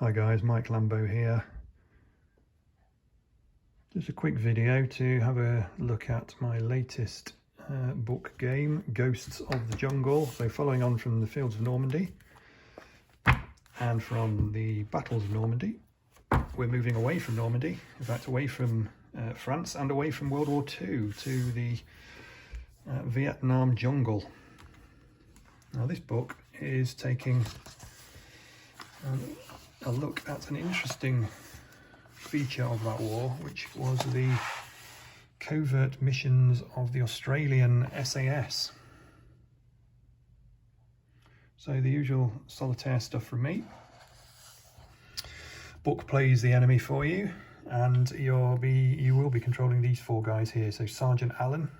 Hi guys, Mike Lambo here. Just a quick video to have a look at my latest book game, Ghosts of the Jungle. So following on from the Fields of Normandy and from the Battles of Normandy, we're moving away from Normandy, in fact away from France and away from World War II to the Vietnam jungle. Now this book is taking a look at an interesting feature of that war, which was the covert missions of the Australian SAS. So the usual Solitaire stuff from me. Book plays the enemy for you, and you will be controlling these four guys here. So Sergeant Allen,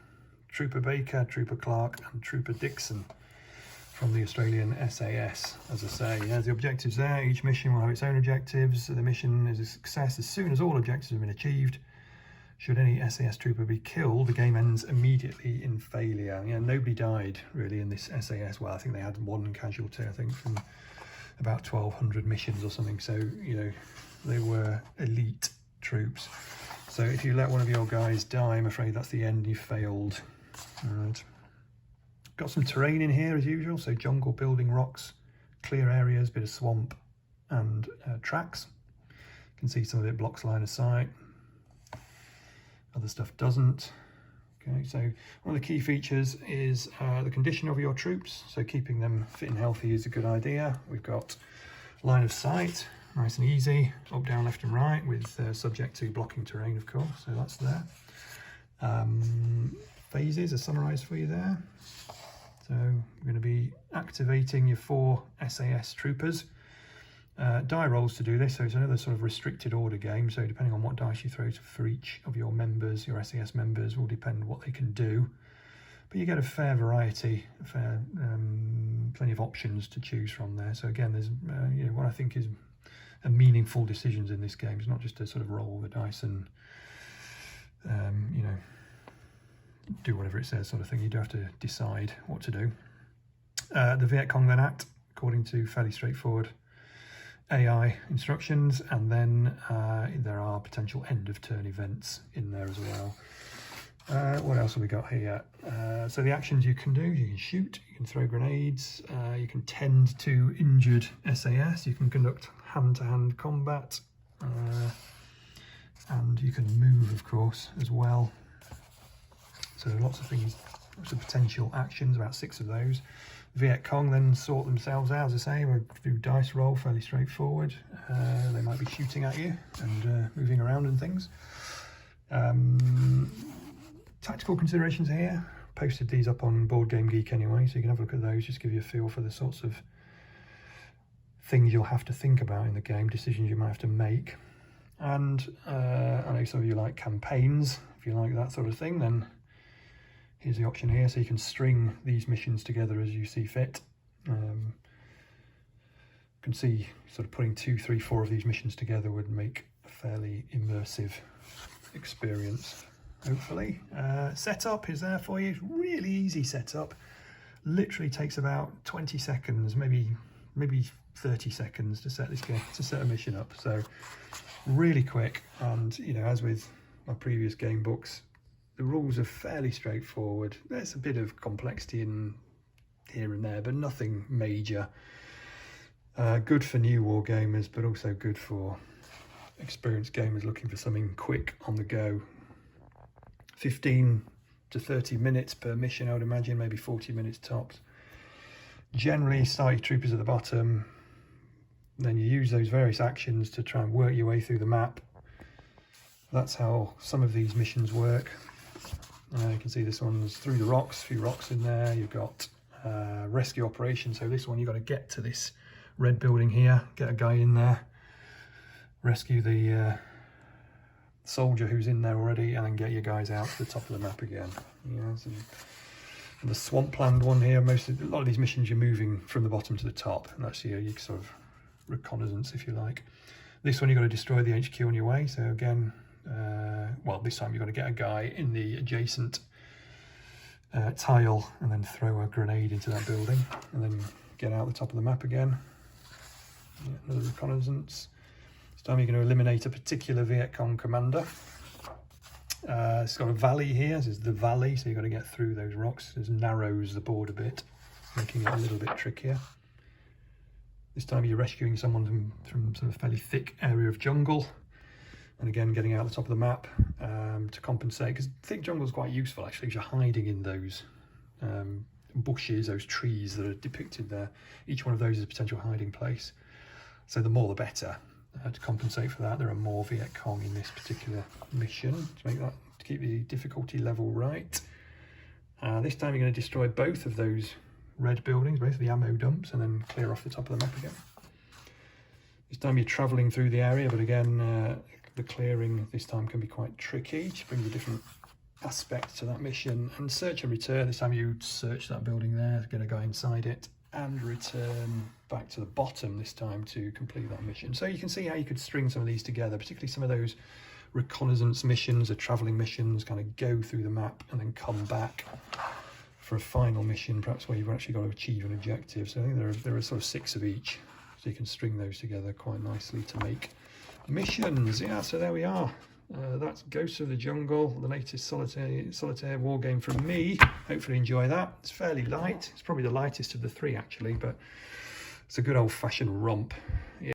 Trooper Baker, Trooper Clark and Trooper Dixon from the Australian SAS. As I say, there's the objectives there. Each mission will have its own objectives. The mission is a success as soon as all objectives have been achieved. Should any SAS trooper be killed, the game ends immediately in failure. Nobody died really in this SAS. Well, I think they had one casualty, I think, from about 1,200 missions or something. So, they were elite troops. So if you let one of your guys die, I'm afraid that's the end. You failed. All right. Got some terrain in here as usual, so jungle, building, rocks, clear areas, bit of swamp and tracks. You can see some of it blocks line of sight, other stuff doesn't. Okay, so one of the key features is the condition of your troops, so keeping them fit and healthy is a good idea. We've got line of sight, nice and easy, up, down, left and right, with subject to blocking terrain, of course, so that's there. Phases are summarised for you there. So we're going to be activating your 4 SAS troopers. Die rolls to do this, so it's another sort of restricted order game. So depending on what dice you throw for each of your members, your SAS members, will depend what they can do. But you get a fair variety, plenty of options to choose from there. So again, there's what I think is meaningful decisions in this game. It's not just to sort of roll the dice and do whatever it says sort of thing. You do have to decide what to do. The Viet Cong then act according to fairly straightforward AI instructions, and then there are potential end of turn events in there as well. What else have we got here? So the actions you can do, you can shoot, you can throw grenades, you can tend to injured SAS, you can conduct hand-to-hand combat, and you can move, of course, as well. So lots of things, lots of potential actions, about 6 of those. Viet Cong then sort themselves out, as I say, we'll do dice roll, fairly straightforward. They might be shooting at you and moving around and things. Tactical considerations here. Posted these up on Board Game Geek anyway, so you can have a look at those, just give you a feel for the sorts of things you'll have to think about in the game, decisions you might have to make. And I know some of you like campaigns. If you like that sort of thing, then here's the option here, so you can string these missions together as you see fit. You can see sort of putting 2, 3, 4 of these missions together would make a fairly immersive experience, hopefully. Setup is there for you. It's really easy setup. Literally takes about 20 seconds, maybe 30 seconds to set this game, to set a mission up. So really quick, and as with my previous game books, the rules are fairly straightforward. There's a bit of complexity in here and there, but nothing major. Good for new war gamers, but also good for experienced gamers looking for something quick on the go. 15 to 30 minutes per mission, I would imagine, maybe 40 minutes tops. Generally, start your troopers at the bottom, then you use those various actions to try and work your way through the map. That's how some of these missions work. You can see this one's through the rocks, a few rocks in there. You've got rescue operation. So this one, you've got to get to this red building here, get a guy in there, rescue the soldier who's in there already, and then get your guys out to the top of the map again. So the swampland one here, a lot of these missions you're moving from the bottom to the top, and that's your sort of reconnaissance, if you like. This one, you've got to destroy the HQ on your way. So again, well, this time you've got to get a guy in the adjacent tile and then throw a grenade into that building and then get out the top of the map again. Yeah, another reconnaissance. This time you're going to eliminate a particular Viet Cong commander. It's got a valley here. This is the valley, so you've got to get through those rocks. This narrows the board a bit, making it a little bit trickier. This time you're rescuing someone from sort of fairly thick area of jungle, and again getting out the top of the map to compensate, because thick jungle is quite useful actually if you're hiding in those bushes, those trees that are depicted there. Each one of those is a potential hiding place, so the more the better. To compensate for that, there are more Viet Cong in this particular mission to keep the difficulty level right. This time you're going to destroy both of those red buildings, both of the ammo dumps, and then clear off the top of the map again. This time you're travelling through the area, but again the clearing this time can be quite tricky. Just brings a different aspect to that mission. And search and return. This time you search that building there, get a guy inside it, and return back to the bottom this time to complete that mission. So you can see how you could string some of these together, particularly some of those reconnaissance missions or travelling missions, kind of go through the map and then come back for a final mission, perhaps where you've actually got to achieve an objective. So I think there are sort of 6 of each, so you can string those together quite nicely to make missions. Yeah, so there we are. That's Ghosts of the Jungle, the latest solitaire war game from me. Hopefully enjoy that. It's fairly light. It's probably the lightest of the 3 actually, but it's a good old-fashioned romp. Yeah.